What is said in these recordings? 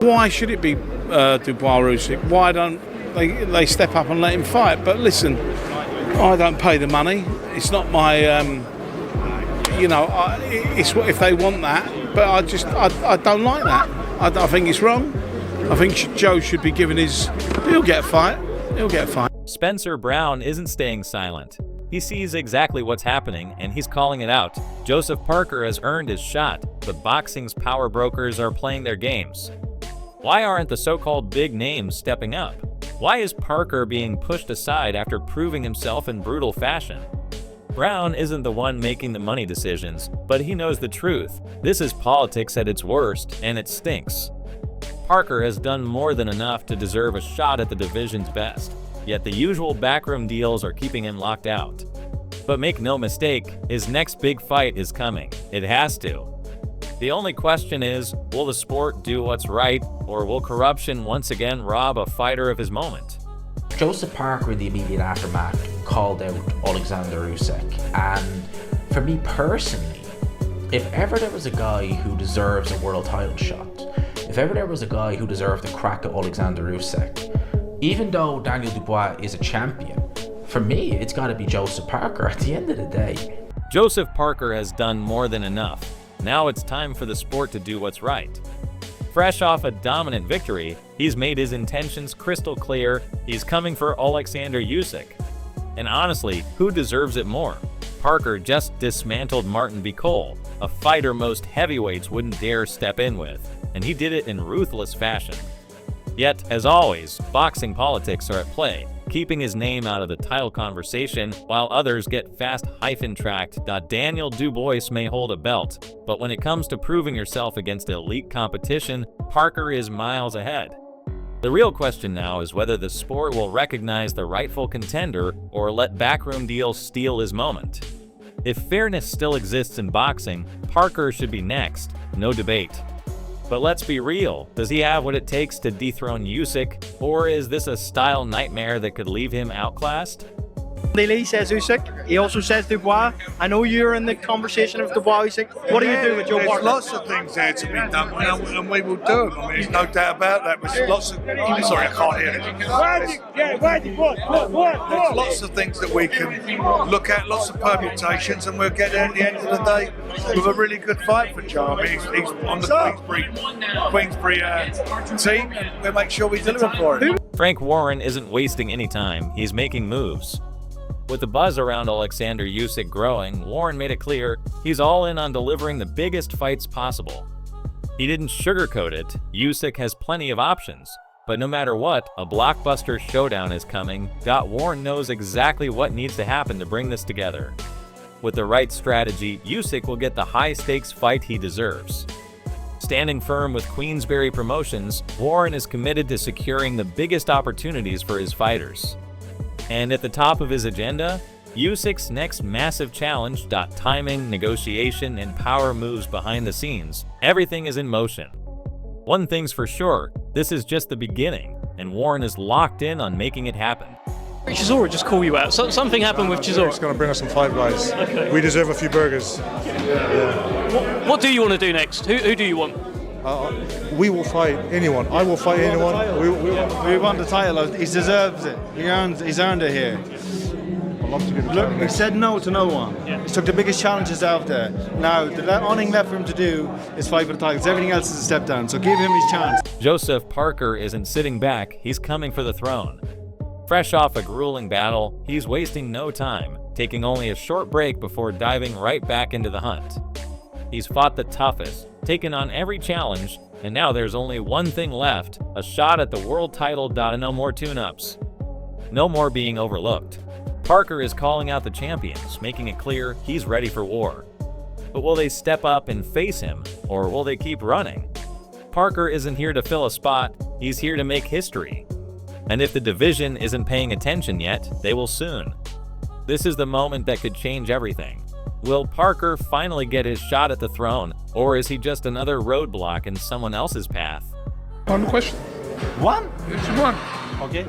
Why should it be Dubois or Usyk? Why don't they step up and let him fight? But listen, I don't pay the money. It's not my, it's if they want that. But I don't like that. I think it's wrong. I think Joe should be given he'll get a fight. He'll get a fight. Spencer Brown isn't staying silent. He sees exactly what's happening, and he's calling it out. Joseph Parker has earned his shot, but boxing's power brokers are playing their games. Why aren't the so-called big names stepping up? Why is Parker being pushed aside after proving himself in brutal fashion? Brown isn't the one making the money decisions, but he knows the truth. This is politics at its worst, and it stinks. Parker has done more than enough to deserve a shot at the division's best, yet the usual backroom deals are keeping him locked out. But make no mistake, his next big fight is coming. It has to. The only question is, will the sport do what's right, or will corruption once again rob a fighter of his moment? Joseph Parker in the immediate aftermath called out Oleksandr Usyk, and for me personally, if ever there was a guy who deserves a world title shot, if ever there was a guy who deserved a crack at Oleksandr Usyk, even though Daniel Dubois is a champion, for me it's got to be Joseph Parker at the end of the day. Joseph Parker has done more than enough. Now it's time for the sport to do what's right. Fresh off a dominant victory, he's made his intentions crystal clear. He's coming for Oleksandr Usyk. And honestly, who deserves it more? Parker just dismantled Martin Bakole, a fighter most heavyweights wouldn't dare step in with, and he did it in ruthless fashion. Yet, as always, boxing politics are at play, keeping his name out of the title conversation while others get fast tracked that Daniel Dubois may hold a belt. But when it comes to proving yourself against elite competition, Parker is miles ahead. The real question now is whether the sport will recognize the rightful contender or let backroom deals steal his moment. If fairness still exists in boxing, Parker should be next, no debate. But let's be real, does he have what it takes to dethrone Usyk, or is this a style nightmare that could leave him outclassed? He says Usyk, he also says Dubois. I know you're in the conversation of Dubois, Usyk. What do you do with your There's partner? lots of things there to be done, and we will do them. I mean, there's no doubt about that. There's lots of... Sorry, I can't hear it. There's lots of things that we can look at, lots of permutations, and we'll get there at the end of the day with a really good fight for Joe. I mean, he's on the Queensbury team, and we'll make sure we deliver for him. Frank Warren isn't wasting any time, he's making moves. With the buzz around Oleksandr Usyk growing, Warren made it clear he's all in on delivering the biggest fights possible. He didn't sugarcoat it, Usyk has plenty of options. But no matter what, a blockbuster showdown is coming. Warren knows exactly what needs to happen to bring this together. With the right strategy, Usyk will get the high-stakes fight he deserves. Standing firm with Queensbury Promotions, Warren is committed to securing the biggest opportunities for his fighters. And at the top of his agenda, Usyk's next massive challenge. Timing, negotiation, and power moves behind the scenes. Everything is in motion. One thing's for sure, this is just the beginning, and Warren is locked in on making it happen. Chisora just call you out. Something happened with Chisora. It's going to bring us some Five Guys. Okay. We deserve a few burgers. What do you want to do next? Who do you want? We will fight anyone. I will fight anyone. We want the title. He deserves it. He's earned it here. I'd love to get the Look, title. he said no to no one. Yeah. He took the biggest challenges out there. Now, the only thing left for him to do is fight for the titles. Everything else is a step down, so give him his chance. Joseph Parker isn't sitting back, he's coming for the throne. Fresh off a grueling battle, he's wasting no time, taking only a short break before diving right back into the hunt. He's fought the toughest, taken on every challenge, and now there's only one thing left, a shot at the world title. No more tune-ups. No more being overlooked. Parker is calling out the champions, making it clear he's ready for war. But will they step up and face him, or will they keep running? Parker isn't here to fill a spot, he's here to make history. And if the division isn't paying attention yet, they will soon. This is the moment that could change everything. Will Parker finally get his shot at the throne, or is he just another roadblock in someone else's path? On the question. One? It's one. Okay.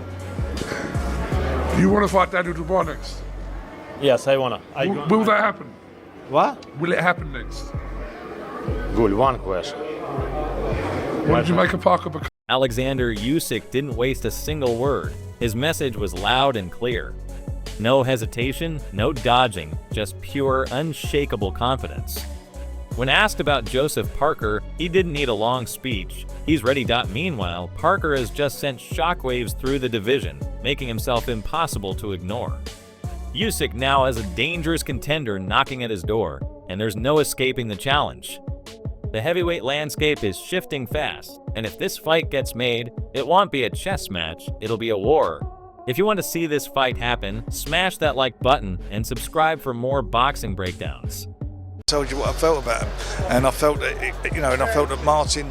You want to fight Daniel Dubois next? Yes, I wanna. Will that happen? What? Will it happen next? Good, one question. What did you make of Parker bakole? Alexander Usyk didn't waste a single word. His message was loud and clear. No hesitation, no dodging, just pure, unshakable confidence. When asked about Joseph Parker, he didn't need a long speech. He's ready. Meanwhile, Parker has just sent shockwaves through the division, making himself impossible to ignore. Usyk now has a dangerous contender knocking at his door, and there's no escaping the challenge. The heavyweight landscape is shifting fast, and if this fight gets made, it won't be a chess match, it'll be a war. If you want to see this fight happen, smash that like button and subscribe for more boxing breakdowns. Told you what I felt about him, and I felt that Martin,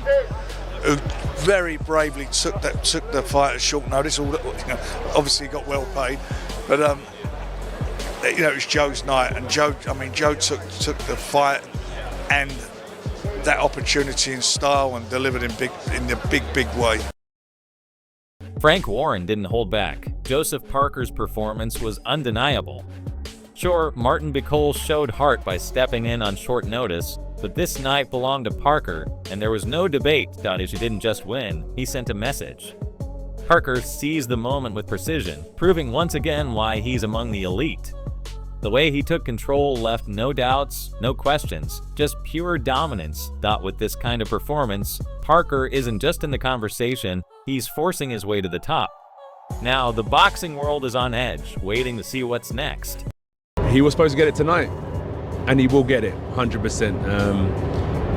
who very bravely took the fight at short notice, obviously got well paid, but it was Joe's night, and Joe took the fight and that opportunity in style and delivered in the big way. Frank Warren didn't hold back. Joseph Parker's performance was undeniable. Sure, Martin Bakole showed heart by stepping in on short notice, but this night belonged to Parker, and there was no debate. He didn't just win, he sent a message. Parker seized the moment with precision, proving once again why he's among the elite. The way he took control left no doubts, no questions, just pure dominance. With this kind of performance, Parker isn't just in the conversation, he's forcing his way to the top. Now, the boxing world is on edge, waiting to see what's next. He was supposed to get it tonight, and he will get it, 100%.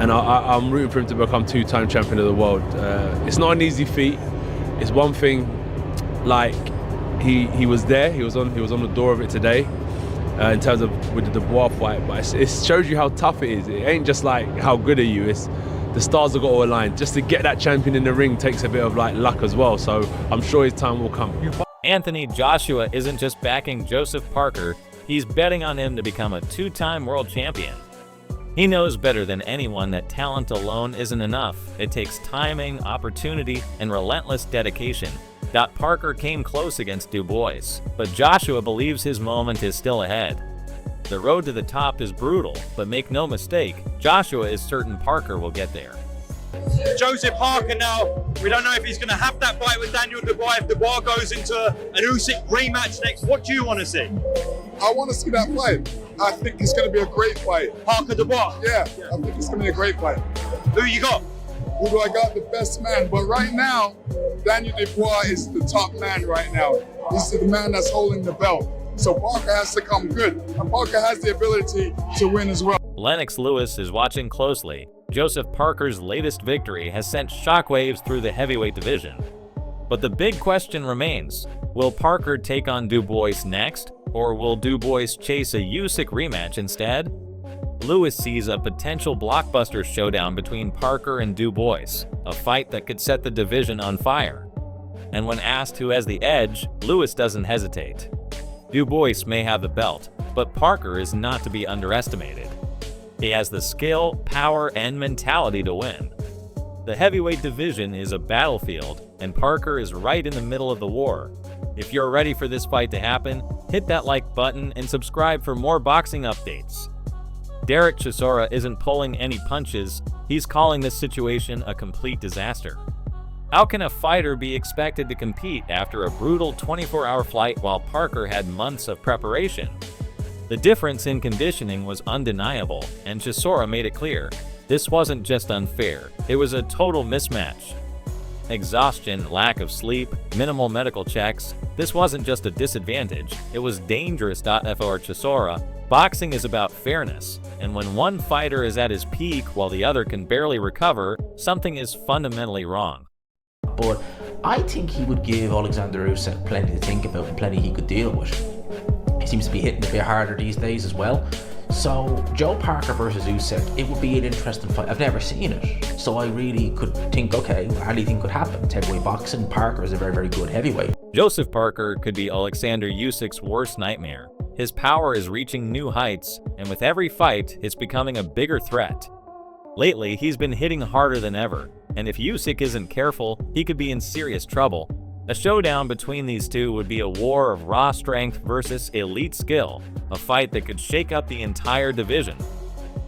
And I'm rooting for him to become two-time champion of the world. It's not an easy feat. It's one thing, like he was there, he was on the door of it today. In terms of with the Dubois fight, but it shows you how tough it is. It ain't just like how good are you, it's the stars have got to align. Just to get that champion in the ring takes a bit of like luck as well, so I'm sure his time will come. Anthony Joshua isn't just backing Joseph Parker, he's betting on him to become a two-time world champion. He knows better than anyone that talent alone isn't enough. It takes timing, opportunity, and relentless dedication. Parker came close against Dubois, but Joshua believes his moment is still ahead. The road to the top is brutal, but make no mistake, Joshua is certain Parker will get there. Joseph Parker now, we don't know if he's going to have that fight with Daniel Dubois, if Dubois goes into an Usyk rematch next. What do you want to see? I want to see that fight. I think it's going to be a great fight. Parker Dubois? Yeah, I think it's going to be a great fight. Who you got? Who do I got? The best man. But right now, Daniel Dubois is the top man right now. He's the man that's holding the belt. So Parker has to come good. And Parker has the ability to win as well. Lennox Lewis is watching closely. Joseph Parker's latest victory has sent shockwaves through the heavyweight division. But the big question remains, will Parker take on Dubois next, or will Dubois chase a Usyk rematch instead? Lewis sees a potential blockbuster showdown between Parker and Dubois, a fight that could set the division on fire. And when asked who has the edge, Lewis doesn't hesitate. Dubois may have the belt, but Parker is not to be underestimated. He has the skill, power, and mentality to win. The heavyweight division is a battlefield, and Parker is right in the middle of the war. If you're ready for this fight to happen, hit that like button and subscribe for more boxing updates. Derek Chisora isn't pulling any punches, he's calling this situation a complete disaster. How can a fighter be expected to compete after a brutal 24-hour flight while Parker had months of preparation? The difference in conditioning was undeniable, and Chisora made it clear. This wasn't just unfair, it was a total mismatch. Exhaustion, lack of sleep, minimal medical checks, this wasn't just a disadvantage, it was dangerous. For Chisora, boxing is about fairness, and when one fighter is at his peak while the other can barely recover, something is fundamentally wrong. But I think he would give Oleksandr Usyk plenty to think about and plenty he could deal with. He seems to be hitting a bit harder these days as well. So Joe Parker versus Usyk, it would be an interesting fight. I've never seen it, so I really could think, okay, anything could happen. It's heavyweight boxing. Parker is a very, very good heavyweight. Joseph Parker could be Oleksandr Usyk's worst nightmare. His power is reaching new heights, and with every fight, it's becoming a bigger threat. Lately, he's been hitting harder than ever, and if Usyk isn't careful, he could be in serious trouble. A showdown between these two would be a war of raw strength versus elite skill, a fight that could shake up the entire division.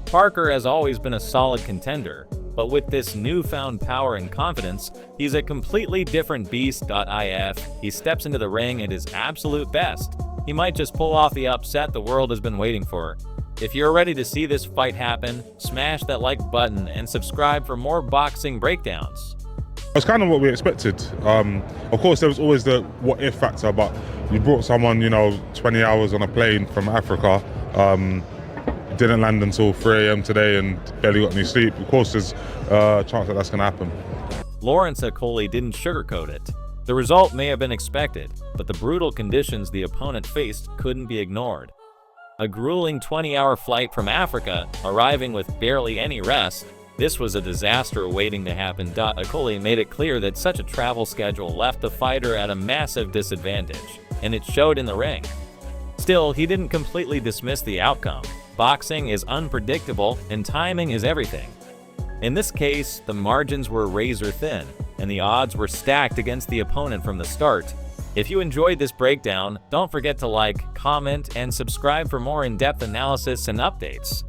Parker has always been a solid contender, But with this newfound power and confidence, he's a completely different beast. If he steps into the ring at his absolute best, he might just pull off the upset the world has been waiting for. If you're ready to see this fight happen, smash that like button and subscribe for more boxing breakdowns. It's kind of what we expected. Of course, there was always the what if factor, but you brought someone, 20 hours on a plane from Africa, didn't land until 3 a.m. today and barely got any sleep. Of course, there's a chance that that's going to happen. Lawrence Bakole didn't sugarcoat it. The result may have been expected, but the brutal conditions the opponent faced couldn't be ignored. A grueling 20-hour flight from Africa, arriving with barely any rest, this was a disaster waiting to happen. Bakole made it clear that such a travel schedule left the fighter at a massive disadvantage, and it showed in the ring. Still, he didn't completely dismiss the outcome. Boxing is unpredictable, and timing is everything. In this case, the margins were razor thin, and the odds were stacked against the opponent from the start. If you enjoyed this breakdown, don't forget to like, comment, and subscribe for more in-depth analysis and updates.